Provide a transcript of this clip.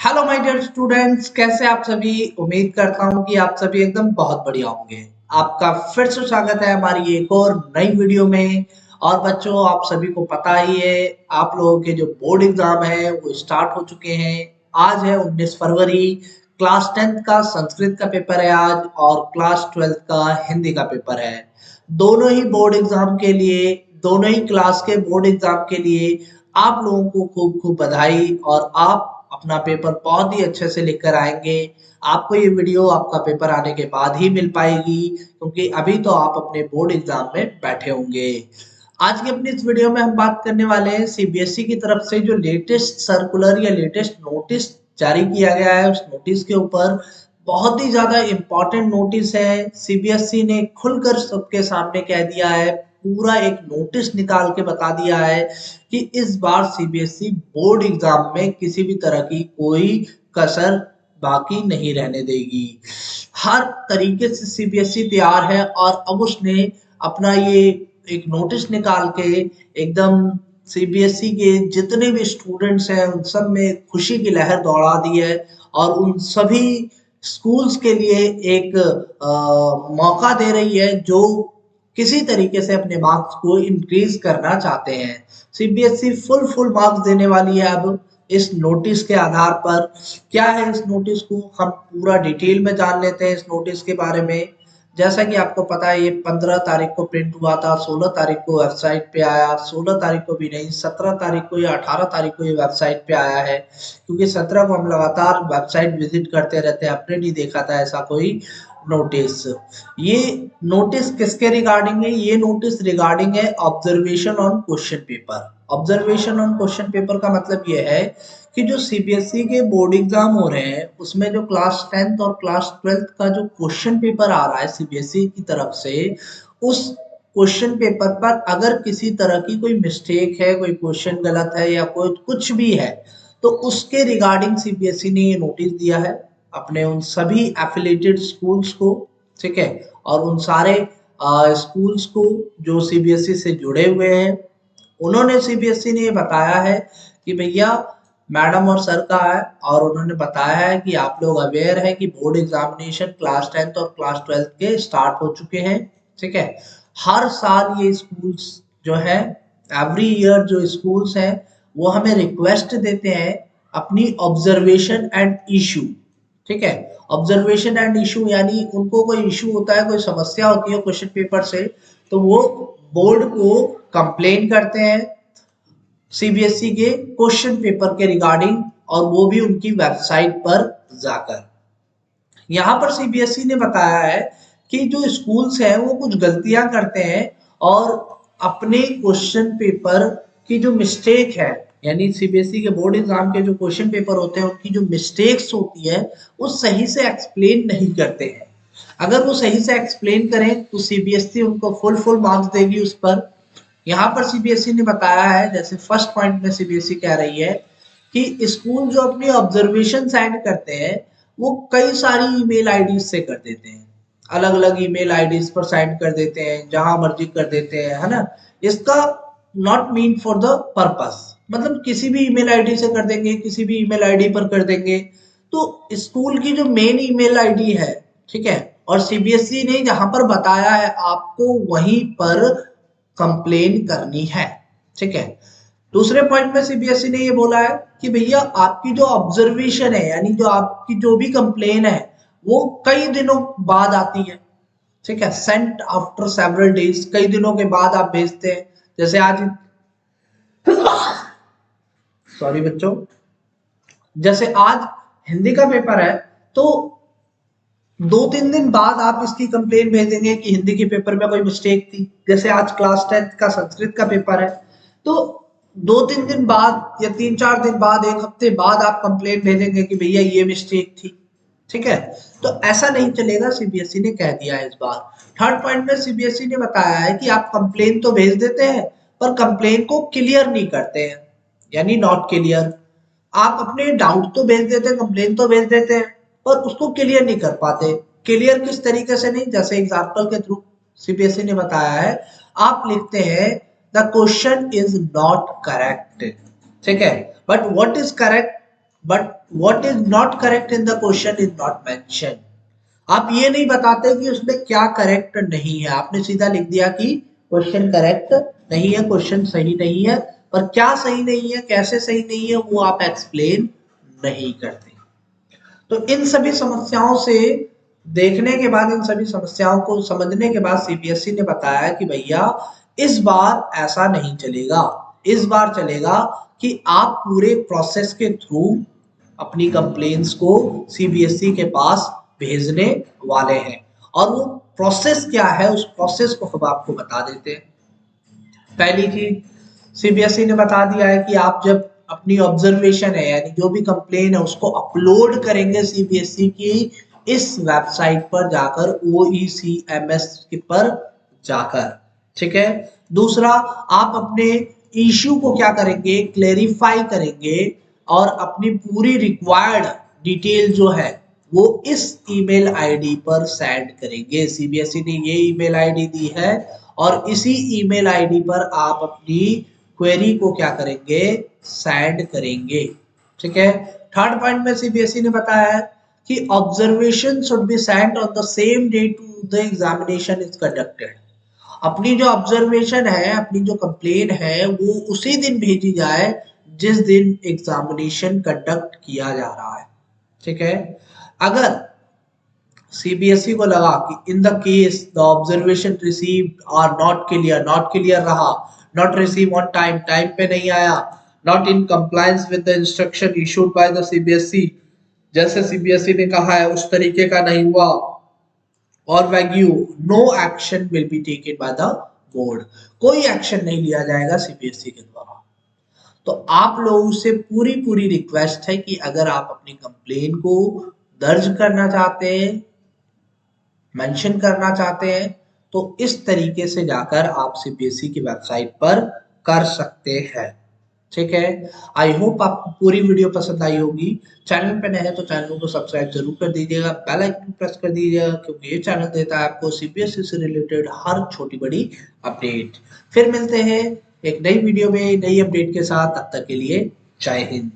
Hello my dear students, कैसे आप सभी। उम्मीद करता हूं कि आप सभी एकदम बहुत बढ़िया होंगे। आपका फिर से स्वागत है हमारी एक और नई वीडियो में। और बच्चों, आप सभी को पता ही है, आप लोगों के जो बोर्ड एग्जाम है वो स्टार्ट हो चुके हैं। आज है 19 फरवरी। क्लास 10th का संस्कृत का पेपर है आज, और क्लास 12th का हिंदी का पेपर है। दोनों ही बोर्ड एग्जाम के लिए, दोनों ही क्लास के बोर्ड एग्जाम के लिए आप लोगों को खूब खूब बधाई। और आप अपना पेपर बहुत ही अच्छे से लिखकर आएंगे। आपको ये वीडियो आपका पेपर आने के बाद ही मिल पाएगी, क्योंकि अभी तो आप अपने बोर्ड एग्जाम में बैठे होंगे। आज की अपनी इस वीडियो में हम बात करने वाले हैं सीबीएसई की तरफ से जो लेटेस्ट सर्कुलर या लेटेस्ट नोटिस जारी किया गया है, उस नोटिस के ऊपर। बहुत ही ज्यादा इंपॉर्टेंट नोटिस है। सीबीएसई ने खुलकर सबके सामने कह दिया है, पूरा एक नोटिस निकाल के बता दिया है कि इस बार सीबीएसई बोर्ड एग्जाम में किसी भी तरह की कोई कसर बाकी नहीं रहने देगी। हर तरीके से सीबीएसई तैयार है, और अब उसने अपना ये एक नोटिस निकाल के एकदम सीबीएसई के जितने भी स्टूडेंट्स हैं उन सब में खुशी की लहर दौड़ा दी है। और उन सभी स्कूल्स के लिए एक मौका दे रही है जो किसी तरीके से अपने मार्क्स को इंक्रीज करना चाहते हैं। सीबीएसई फुल मार्क्स देने वाली है अब इस नोटिस के आधार पर। क्या है इस नोटिस को, हम पूरा डिटेल में जान लेते हैं इस नोटिस के बारे में। जैसा कि आपको पता है, ये 15 तारीख को प्रिंट हुआ था, 16 तारीख को वेबसाइट पे आया, 16 तारीख को भी नहीं, 17 तारीख को या 18 तारीख को ये वेबसाइट पे आया है। क्योंकि 17 को हम लगातार वेबसाइट विजिट करते रहते हैं, अपने नहीं देखा था ऐसा कोई नोटिस। ये नोटिस किसके रिगार्डिंग है? ये नोटिस रिगार्डिंग है observation on question paper. Observation on question paper का मतलब ये है कि जो सीबीएसई के बोर्ड एग्जाम हो रहे हैं उसमें जो क्लास 10th और क्लास 12th का जो क्वेश्चन पेपर आ रहा है सीबीएसई की तरफ से, उस क्वेश्चन पेपर पर अगर किसी तरह की कोई मिस्टेक है, कोई क्वेश्चन गलत है या कोई कुछ भी है, तो उसके रिगार्डिंग सीबीएसई ने ये नोटिस दिया है अपने उन सभी एफिलिएटेड स्कूल्स को। ठीक है, और उन सारे स्कूल्स को जो सीबीएसई से जुड़े हुए हैं, उन्होंने सीबीएसई ने ये बताया है कि भैया, मैडम और सर का है, और उन्होंने बताया है कि आप लोग अवेयर है कि बोर्ड एग्जामिनेशन क्लास 10th और क्लास 12th के स्टार्ट हो चुके हैं। ठीक है, हर साल ये स्कूल्स जो है, एवरी ईयर जो स्कूल्स हैं वो हमें रिक्वेस्ट देते हैं अपनी ऑब्जर्वेशन एंड इशू। ठीक है, ऑब्जर्वेशन एंड इशू यानी उनको कोई इशू होता है, कोई समस्या होती है क्वेश्चन पेपर से, तो वो बोर्ड को कंप्लेन करते हैं सीबीएसई के क्वेश्चन पेपर के रिगार्डिंग, और वो भी उनकी वेबसाइट पर जाकर। यहाँ पर सीबीएसई ने बताया है कि जो स्कूल्स हैं वो कुछ गलतियां करते हैं, और अपने क्वेश्चन पेपर की जो मिस्टेक है, यानी सीबीएसई के बोर्ड एग्जाम के जो क्वेश्चन पेपर होते हैं उनकी जो मिस्टेक्स होती है वो सही से एक्सप्लेन नहीं करते हैं। अगर वो सही से एक्सप्लेन करें तो सीबीएसई उनको फुल मार्क्स देगी उस पर। यहाँ पर सीबीएसई ने बताया है, जैसे फर्स्ट पॉइंट में सीबीएसई कह रही है कि स्कूल जो अपनी ऑब्जर्वेशन सेंड करते हैं वो कई सारी ईमेल आईडी से कर देते हैं, अलग अलग ईमेल आईडीज पर सेंड कर देते हैं, जहां मर्जी कर देते हैं, है ना। इसका not mean for the purpose, मतलब किसी भी ईमेल आईडी से कर देंगे, किसी भी ईमेल आईडी पर कर देंगे। तो स्कूल की जो मेन ईमेल आईडी है, ठीक है, और सीबीएसई ने जहां पर बताया है आपको वहीं पर कंप्लेन करनी है। ठीक है, दूसरे पॉइंट में सीबीएसई ने ये बोला है कि भैया, आपकी जो ऑब्जर्वेशन है, यानी जो आपकी जो भी कंप्लेन है वो कई दिनों बाद आती है। ठीक है, सेंट आफ्टर सेवरल डेज, कई दिनों के बाद आप भेजते हैं। जैसे आज, सॉरी बच्चों, जैसे आज हिंदी का पेपर है, तो 2-3 दिन बाद आप इसकी कंप्लेन भेजेंगे कि हिंदी के पेपर में कोई मिस्टेक थी। जैसे आज क्लास 10th का संस्कृत का पेपर है, तो 2-3 दिन बाद या 3-4 दिन बाद, एक हफ्ते बाद आप कंप्लेन भेजेंगे कि भैया ये मिस्टेक थी। ठीक है, तो ऐसा नहीं चलेगा, सीबीएसई ने कह दिया है इस बार। थर्ड पॉइंट में सीबीएसई ने बताया है कि आप कंप्लेन तो भेज देते हैं पर कंप्लेन को क्लियर नहीं करते हैं, यानी नॉट क्लियर। आप अपने डाउट तो भेज देते हैं, कंप्लेन तो भेज देते हैं, पर उसको क्लियर नहीं कर पाते। क्लियर किस तरीके से नहीं, जैसे एग्जांपल के थ्रू सीबीएसई ने बताया है, आप लिखते हैं the question is not correct. ठीक है, but what is correct, but what is not correct in the question is not mention. आप ये नहीं बताते कि उसमें क्या करेक्ट नहीं है, आपने सीधा लिख दिया कि क्वेश्चन करेक्ट नहीं है, क्वेश्चन सही नहीं है, पर क्या सही नहीं है, कैसे सही नहीं है, वो आप एक्सप्लेन नहीं करते। तो इन सभी समस्याओं से देखने के बाद, इन सभी समस्याओं को समझने के बाद सीबीएसई ने बताया कि भैया इस बार ऐसा नहीं चलेगा। इस बार चलेगा कि आप पूरे प्रोसेस के थ्रू अपनी कंप्लेंट्स को सीबीएसई के पास भेजने वाले हैं, और वो प्रोसेस क्या है उस प्रोसेस को हम आपको बता देते हैं। पहली चीज सीबीएसई ने बता दिया है कि आप जब अपनी ऑब्जर्वेशन है यानी जो भी कंप्लेन है उसको अपलोड करेंगे सीबीएसई की इस वेबसाइट पर जाकर, OECMS पर जाकर, ठीक है। दूसरा, आप अपने इश्यू को क्या करेंगे, क्लेरिफाई करेंगे और अपनी पूरी रिक्वायर्ड डिटेल जो है वो इस ईमेल आईडी पर सेंड करेंगे। सीबीएसई ने ये ईमेल आईडी दी है और इसी ईमेल आईडी पर आप अपनी क्वेरी को क्या करेंगे, सेंड करेंगे, ठीक है। थर्ड पॉइंट में सीबीएसई ने बताया है कि observation should be sent on the same day to the examination is conducted. अपनी जो ऑब्जर्वेशन है, अपनी जो कंप्लेन है, वो उसी दिन भेजी जाए जिस दिन एग्जामिनेशन कंडक्ट किया जा रहा है, ठीक है। अगर सीबीएसई को लगा कि in the case the observation received are not clear, not clear रहा, not receive on time, time पे नहीं आया, not in compliance with the instruction issued by the CBSE, जैसे सीबीएसई ने कहा है उस तरीके का नहीं हुआ, और vague no action will be taken by the board, कोई एक्शन नहीं लिया जाएगा सीबीएसई के द्वारा। तो आप लोगों से पूरी पूरी रिक्वेस्ट है कि अगर आप अपनी कंप्लेन को दर्ज करना चाहते हैं, मेंशन करना चाहते हैं, तो इस तरीके से जाकर आप सीबीएसई की वेबसाइट पर कर सकते हैं, ठीक है। आई होप आपको पूरी वीडियो पसंद आई होगी। चैनल पे नए हैं तो चैनल को सब्सक्राइब जरूर कर दीजिएगा, बेल आइकन प्रेस कर दीजिएगा, क्योंकि ये चैनल देता है आपको सीबीएसई से रिलेटेड हर छोटी बड़ी अपडेट। फिर मिलते हैं एक नई वीडियो में नई अपडेट के साथ, तब तक के लिए जय हिंद।